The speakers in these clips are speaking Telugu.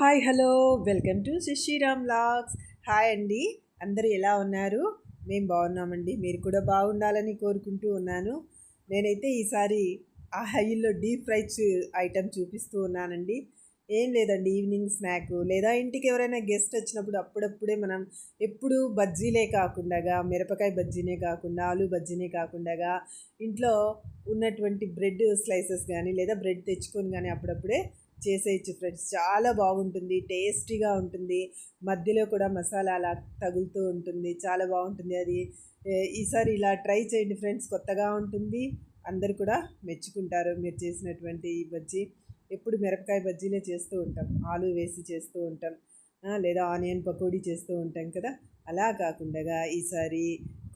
Hi hello welcome to Sriram vlogs. Hi అండి, అందరూ ఎలా ఉన్నారు? మేము బాగున్నామండి. మీరు కూడా బాగుండాలని కోరుకుంటూ ఉన్నాను. నేనైతే ఈసారి ఆ హైల్లో డీప్ ఫ్రై ఐటెం చూపిస్తూ ఉన్నానండి. ఏం లేదండి, ఈవినింగ్ స్నాక్ లేదా ఇంటికి ఎవరైనా గెస్ట్ వచ్చినప్పుడు అప్పుడప్పుడే మనం ఎప్పుడు బజ్జీలే కాకుండా, మిరపకాయ బజ్జీనే కాకుండా, ఆలు బజ్జీనే కాకుండా ఇంట్లో ఉన్నటువంటి బ్రెడ్ స్లైసెస్ కానీ లేదా బ్రెడ్ తెచ్చుకొని కానీ అప్పుడప్పుడే చేసేయచ్చు ఫ్రెండ్స్. చాలా బాగుంటుంది, టేస్టీగా ఉంటుంది. మధ్యలో కూడా మసాలా అలా తగులుతూ ఉంటుంది, చాలా బాగుంటుంది అది. ఈసారి ఇలా ట్రై చేయండి ఫ్రెండ్స్, కొత్తగా ఉంటుంది. అందరు కూడా మెచ్చుకుంటారు మీరు చేసినటువంటి ఈ బజ్జీ. ఎప్పుడు మిరపకాయ బజ్జీలే చేస్తూ ఉంటాం, ఆలు వేసి చేస్తూ ఉంటాం, లేదా ఆనియన్ పకోడీ చేస్తూ ఉంటాం కదా. అలా కాకుండా ఈసారి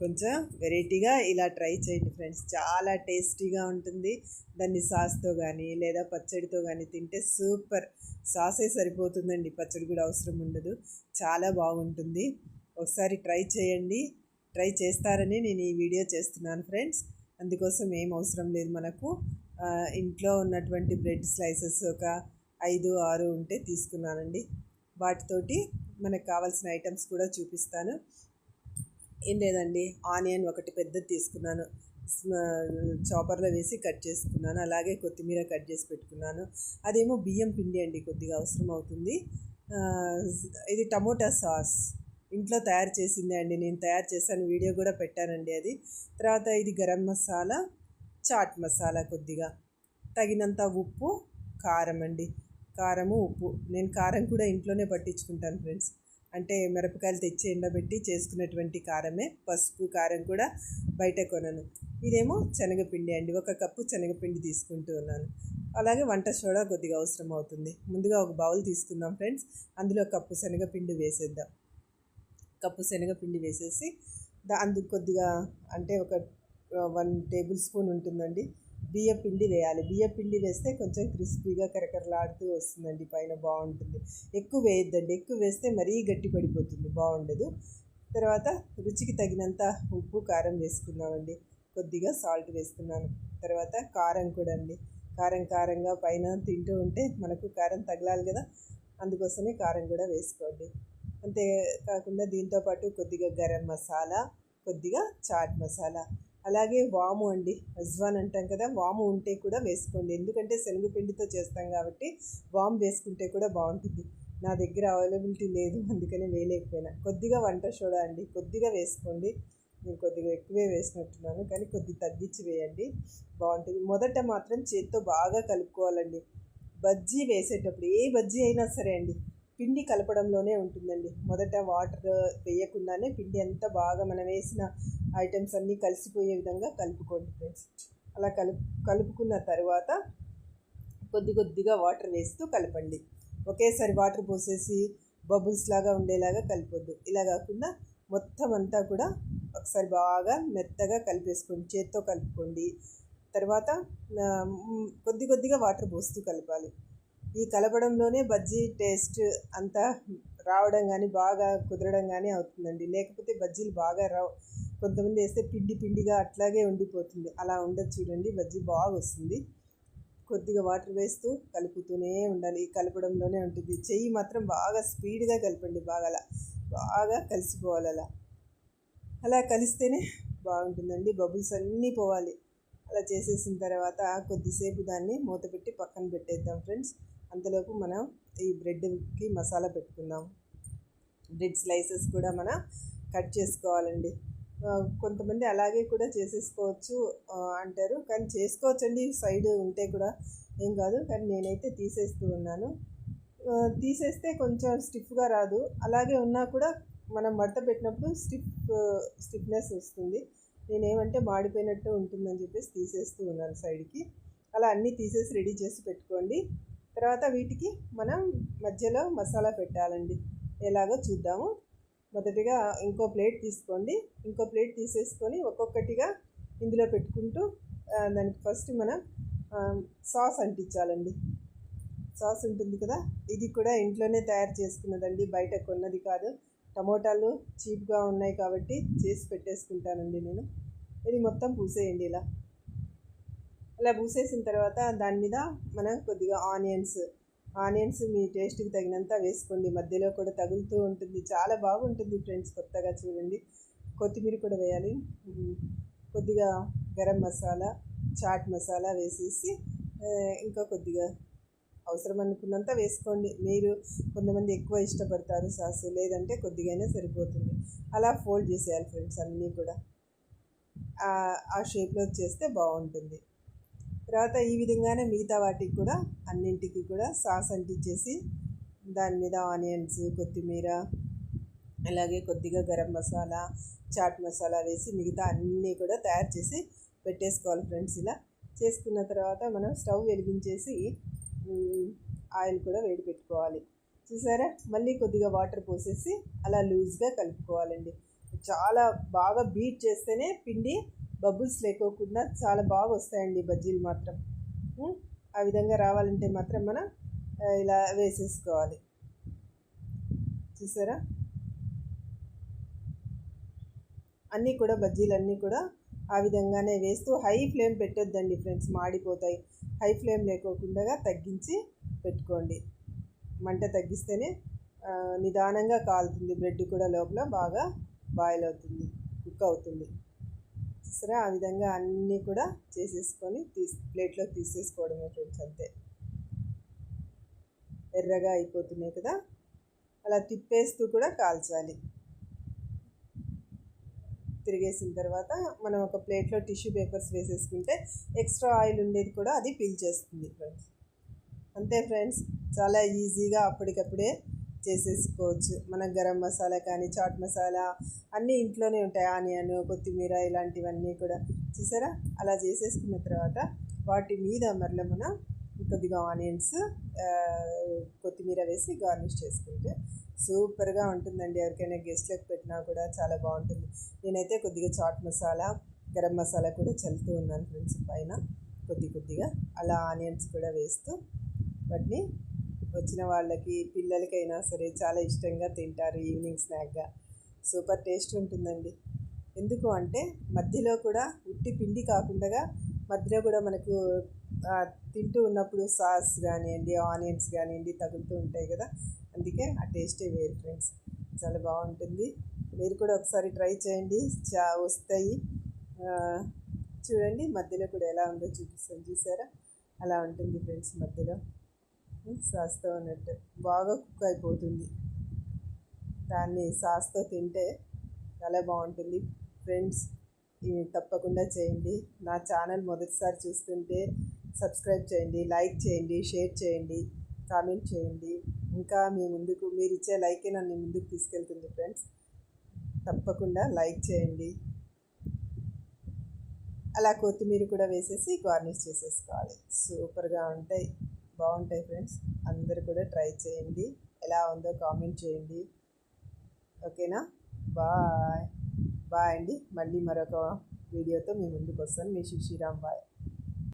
కొంచెం వెరైటీగా ఇలా ట్రై చేయండి ఫ్రెండ్స్, చాలా టేస్టీగా ఉంటుంది. దాన్ని సాస్తో కానీ లేదా పచ్చడితో కానీ తింటే సూపర్. సాసే సరిపోతుందండి, పచ్చడి కూడా అవసరం ఉండదు. చాలా బాగుంటుంది. ఒకసారి ట్రై చేయండి. ట్రై చేస్తారని నేను ఈ వీడియో చేస్తున్నాను ఫ్రెండ్స్. అందుకోసం ఏం అవసరం లేదు మనకు. ఇంట్లో ఉన్నటువంటి బ్రెడ్ స్లైసెస్ ఒక 5-6 ఉంటే తీసుకున్నానండి. వాటితోటి మనకు కావాల్సిన ఐటమ్స్ కూడా చూపిస్తాను. ఏం లేదండి, ఆనియన్ ఒకటి పెద్దది తీసుకున్నాను, చాపర్లో వేసి కట్ చేసుకున్నాను. అలాగే కొత్తిమీర కట్ చేసి పెట్టుకున్నాను. అదేమో బియ్యం పిండి అండి, కొద్దిగా అవసరం అవుతుంది. ఇది టమోటా సాస్ ఇంట్లో తయారు చేసిందే అండి, నేను తయారు చేశాను, వీడియో కూడా పెట్టానండి అది. తర్వాత ఇది గరం మసాలా, చాట్ మసాలా, కొద్దిగా తగినంత ఉప్పు, కారం అండి. కారము ఉప్పు, నేను కారం కూడా ఇంట్లోనే పట్టించుకుంటాను ఫ్రెండ్స్. అంటే మిరపకాయలు తెచ్చి ఎండబెట్టి చేసుకునేటువంటి కారమే. పసుపు కారం కూడా బయట కొనను. ఇదేమో శనగపిండి అండి, 1 కప్పు శనగపిండి తీసుకుంటూ ఉన్నాను. అలాగే వంట సోడా కొద్దిగా అవసరం అవుతుంది. ముందుగా ఒక బౌల్ తీసుకుందాం ఫ్రెండ్స్, అందులో కప్పు శనగపిండి వేసేద్దాం. కప్పు శనగపిండి వేసేసి అందుకు కొద్దిగా అంటే ఒక 1 టేబుల్ స్పూన్ ఉంటుందండి బియ్యం పిండి వేయాలి. బియ్యం పిండి వేస్తే కొంచెం క్రిస్పీగా కరకరలాడుతూ వస్తుందండి, పైన బాగుంటుంది. ఎక్కువ వేయద్దండి, ఎక్కువ వేస్తే మరీ గట్టి పడిపోతుంది, బాగుండదు. తర్వాత రుచికి తగినంత ఉప్పు కారం వేసుకుందామండి. కొద్దిగా సాల్ట్ వేసుకున్నాను. తర్వాత కారం కూడా అండి, కారంగా పైన తింటూ ఉంటే మనకు కారం తగలాలి కదా, అందుకోసమే కారం కూడా వేసుకోండి. అంతే కాకుండా దీంతోపాటు కొద్దిగా గరం మసాలా, కొద్దిగా చాట్ మసాలా, అలాగే వాము అండి, అజ్వాన్ అంటాం కదా, వాము ఉంటే కూడా వేసుకోండి. ఎందుకంటే శనగపిండితో చేస్తాం కాబట్టి వాము వేసుకుంటే కూడా బాగుంటుంది. నా దగ్గర అవైలబిలిటీ లేదు, అందుకనే వేయలేకపోయినా. కొద్దిగా వంట సోడా అండి, కొద్దిగా వేసుకోండి. నేను కొద్దిగా ఎక్కువే వేసినట్టున్నాను, కానీ కొద్దిగా తగ్గించి వేయండి, బాగుంటుంది. మొదట మాత్రం చేత్తో బాగా కలుపుకోవాలండి. బజ్జీ వేసేటప్పుడు, ఏ బజ్జీ అయినా సరే అండి, పిండి కలపడంలోనే ఉంటుందండి. మొదట వాటర్ వేయకుండానే పిండి అంతా బాగా మనం వేసిన ఐటమ్స్ అన్నీ కలిసిపోయే విధంగా కలుపుకోండి ఫ్రెండ్స్. అలా కలుపుకున్న తర్వాత కొద్దిగా వాటర్ వేస్తూ కలపండి. ఒకేసారి వాటర్ పోసేసి బబుల్స్ లాగా ఉండేలాగా కలపొద్దు. ఇలా కాకుండా మొత్తం అంతా కూడా ఒకసారి బాగా మెత్తగా కలిపేసుకోండి, చేత్తో కలుపుకోండి. తర్వాత కొద్దిగా వాటర్ పోస్తూ కలపాలి. ఈ కలపడంలోనే బజ్జీ టేస్ట్ అంతా రావడం కానీ బాగా కుదరడం కానీ అవుతుందండి. లేకపోతే బజ్జీలు బాగా రావు. కొంతమంది వేస్తే పిండిగా అట్లాగే ఉండిపోతుంది, అలా ఉండదు. చూడండి, బజ్జీ బాగా వస్తుంది. కొద్దిగా వాటర్ వేస్తూ కలుపుతూనే ఉండాలి, ఈ కలపడంలోనే ఉంటుంది. చెయ్యి మాత్రం బాగా స్పీడ్గా కలపండి, బాగా కలిసిపోవాలి. అలా కలిస్తేనే బాగుంటుందండి, బబుల్స్ అన్నీ పోవాలి. అలా చేసేసిన తర్వాత కొద్దిసేపు దాన్ని మూత పెట్టి పక్కన పెట్టేద్దాం ఫ్రెండ్స్. అంతలోపు మనం ఈ బ్రెడ్కి మసాలా పెట్టుకుందాం. బ్రెడ్ స్లైసెస్ కూడా మనం కట్ చేసుకోవాలండి. కొంతమంది అలాగే కూడా చేసేసుకోవచ్చు అంటారు, కానీ చేసుకోవచ్చండి, సైడ్ ఉంటే కూడా ఏం కాదు. కానీ నేనైతే తీసేస్తూ ఉన్నాను. తీసేస్తే కొంచెం స్టిఫ్గా రాదు, అలాగే ఉన్నా కూడా మనం మడత పెట్టినప్పుడు స్టిఫ్నెస్ వస్తుంది. నేనేమంటే మాడిపోయినట్టు ఉంటుందని చెప్పేసి తీసేస్తూ ఉన్నాను సైడ్కి. అలా అన్నీ తీసేసి రెడీ చేసి పెట్టుకోండి. తర్వాత వీటికి మనం మధ్యలో మసాలా పెట్టాలండి. ఎలాగో చూద్దాము. మొదటిగా ఇంకో ప్లేట్ తీసుకోండి. ఇంకో ప్లేట్ తీసేసుకొని ఒక్కొక్కటిగా ఇందులో పెట్టుకుంటూ దానికి ఫస్ట్ మనం సాస్ అంటించాలండి. సాస్ ఉంటుంది కదా, ఇది కూడా ఇంట్లోనే తయారు చేసుకున్నదండి, బయట కొన్నది కాదు. టమోటాలు చీప్గా ఉన్నాయి కాబట్టి చేసి పెట్టేసుకుంటానండి నేను. ఇది మొత్తం పూసేయండి ఇలా. అలా పూసేసిన తర్వాత దాని మీద మనం కొద్దిగా ఆనియన్స్ మీ టేస్ట్కి తగినంత వేసుకోండి. మధ్యలో కూడా తగులుతూ ఉంటుంది, చాలా బాగుంటుంది ఫ్రెండ్స్. కొత్తగా చూడండి. కొత్తిమీర కూడా వేయాలి. కొద్దిగా గరం మసాలా, చాట్ మసాలా వేసేసి ఇంకా కొద్దిగా అవసరం అనుకున్నంత వేసుకోండి. మీరు కొంతమంది ఎక్కువ ఇష్టపడతారు సాసు, లేదంటే కొద్దిగానే సరిపోతుంది. అలా ఫోల్డ్ చేసేయాలి ఫ్రెండ్స్ అన్నీ కూడా. ఆ షేప్లో చేస్తే బాగుంటుంది. తర్వాత ఈ విధంగానే మిగతా వాటికి కూడా అన్నింటికి కూడా సాస్ అంటించేసి దాని మీద ఆనియన్స్, కొత్తిమీర, అలాగే కొద్దిగా గరం మసాలా, చాట్ మసాలా వేసి మిగతా అన్నీ కూడా తయారు చేసి పెట్టేసుకోవాలి ఫ్రెండ్స్. ఇలా చేసుకున్న తర్వాత మనం స్టవ్ వెలిగించేసి ఆయిల్ కూడా వేడి పెట్టుకోవాలి. చూసారా, మళ్ళీ కొద్దిగా వాటర్ పోసేసి అలా లూజ్గా కలుపుకోవాలండి. చాలా బాగా బీట్ చేస్తేనే పిండి బబుల్స్ లేకోకుండా చాలా బాగా వస్తాయండి బజ్జీలు మాత్రం. ఆ విధంగా రావాలంటే మాత్రం మనం ఇలా వేసేసుకోవాలి. చూసారా, అన్నీ కూడా బజ్జీలన్నీ కూడా ఆ విధంగానే వేస్తూ హై ఫ్లేమ్ పెట్టొద్దండి ఫ్రెండ్స్, మాడిపోతాయి. హై ఫ్లేమ్ లేకోకుండా తగ్గించి పెట్టుకోండి. మంట తగ్గిస్తేనే నిదానంగా కాలుతుంది. బ్రెడ్ కూడా లోపల బాగా బాయిల్ అవుతుంది, కుక్ అవుతుంది. సరే, ఆ విధంగా అన్నీ కూడా చేసేసుకొని ప్లేట్లోకి తీసేసుకోవడమే ఫ్రెండ్స్, అంతే. ఎర్రగా అయిపోతున్నాయి కదా, అలా తిప్పేస్తూ కూడా కాల్చాలి. తిరిగేసిన తర్వాత మనం ఒక ప్లేట్లో టిష్యూ పేపర్స్ వేసేసుకుంటే ఎక్స్ట్రా ఆయిల్ ఉండేది కూడా అది పీల్చేస్తుంది ఫ్రెండ్స్. అంతే ఫ్రెండ్స్, చాలా ఈజీగా అప్పటికప్పుడే చేసేసుకోవచ్చు. మన గరం మసాలా కానీ, చాట్ మసాలా అన్నీ ఇంట్లోనే ఉంటాయి. ఆనియన్, కొత్తిమీర ఇలాంటివన్నీ కూడా చూసారా. అలా చేసేసుకున్న తర్వాత వాటి మీద మరల మనం కొద్దిగా ఆనియన్స్, కొత్తిమీర వేసి గార్నిష్ చేసుకుంటే సూపర్గా ఉంటుందండి. ఎవరికైనా గెస్ట్లకు పెట్టినా కూడా చాలా బాగుంటుంది. నేనైతే కొద్దిగా చాట్ మసాలా, గరం మసాలా కూడా చల్లుతూ ఉన్నాను ఫ్రెండ్స్ పైన కొద్దిగా. అలా ఆనియన్స్ కూడా వేస్తూ వాటిని వచ్చిన వాళ్ళకి, పిల్లలకైనా సరే చాలా ఇష్టంగా తింటారు ఈవినింగ్ స్నాక్గా. సూపర్ టేస్ట్ ఉంటుందండి. ఎందుకు అంటే మధ్యలో కూడా ఉట్టి పిండి కాకుండా మధ్యలో కూడా మనకు తింటూ ఉన్నప్పుడు సాస్ కానివ్వండి, ఆనియన్స్ కానివ్వండి తగులుతూ ఉంటాయి కదా, అందుకే ఆ టేస్టే వేరు ఫ్రెండ్స్. చాలా బాగుంటుంది. మీరు కూడా ఒకసారి ట్రై చేయండి, వస్తాయి. చూడండి మధ్యలో కూడా ఎలా ఉందో చూపిస్తాను, చూసారా. అలా ఉంటుంది ఫ్రెండ్స్, మధ్యలో సాస్తో ఉన్నట్టు బాగా కుక్ అయిపోతుంది. దాన్ని సాస్తో తింటే చాలా బాగుంటుంది ఫ్రెండ్స్. తప్పకుండా చేయండి. నా ఛానల్ మొదటిసారి చూస్తుంటే సబ్స్క్రైబ్ చేయండి, లైక్ చేయండి, షేర్ చేయండి, కామెంట్ చేయండి. ఇంకా మీరు ఇచ్చే లైకే నన్ను ముందుకు తీసుకెళ్తుంది ఫ్రెండ్స్. తప్పకుండా లైక్ చేయండి. అలా కొత్తిమీర కూడా వేసేసి గార్నిష్ చేసేసుకోవాలి. సూపర్గా బాగుంటాయి ఫ్రెండ్స్. అందరూ కూడా ట్రై చేయండి. ఎలా ఉందో కామెంట్ చేయండి. ఓకేనా, బాయ్ బాయ్ అండి. మళ్ళీ మరొక వీడియోతో మీ ముందుకు వస్తాను. మీ శ్రీరామ్. బాయ్.